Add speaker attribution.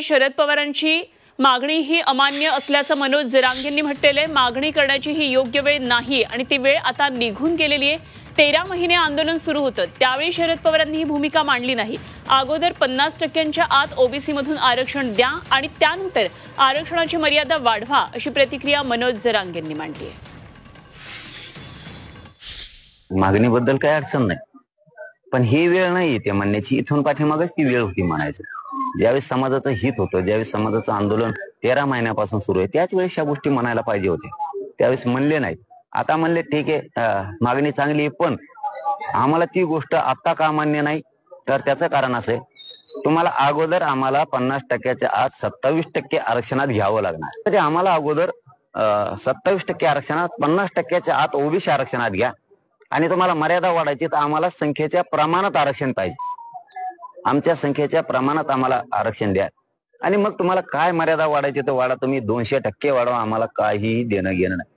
Speaker 1: शरद पवारांची मागणी ही अमान्य असल्याचं मनोज जरांगेंनी म्हटलेलं आहे। मागणी करण्याची ही योग्य वेळ नाही आणि ती वेळ आता निघून गेलेली आहे। 13 महिने आंदोलन सुरू होतं, त्यावेळी शरद पवारांनी ही भूमिका मांडली नाही। अगोदर 50% आत ओबीसी मधून आरक्षण द्या आणि त्यानंतर आरक्षणाची मर्यादा वाढवा, अशी प्रतिक्रिया मनोज जरांगेंनी मांडली आहे।
Speaker 2: मागणीबद्दल काही अडचण नाही, पण ही वेळ नाही ते म्हणण्याची। इथून पाठीमागच ती वेळ होती म्हणायचं। ज्यावेळेस समाजाचं हित होतं, ज्यावेळेस समाजाचं आंदोलन 13 महिन्यापासून सुरू आहे, त्याच वेळेस या गोष्टी म्हणायला पाहिजे होते। त्यावेळेस म्हणले नाहीत, आता म्हणले ठीक आहे, मागणी चांगली आहे, पण आम्हाला ती गोष्ट आता का मान्य नाही, तर त्याचं कारण असं आहे, तुम्हाला अगोदर आम्हाला 50%च्या आत 27% आरक्षणात घ्यावं लागणार। तरी आम्हाला अगोदर 27% आरक्षणात 50%च्या आत ओबीसी आरक्षणात घ्या आणि तुम्हाला मर्यादा वाढायची तर आम्हाला संख्येच्या प्रमाणात आरक्षण पाहिजे। आमच्या संख्येच्या प्रमाणात आम्हाला आरक्षण द्या आणि मग तुम्हाला काय मर्यादा वाढायची तर वाढा, तुम्ही 200% वाढवा, आम्हाला काहीही देणं घेणं नाही।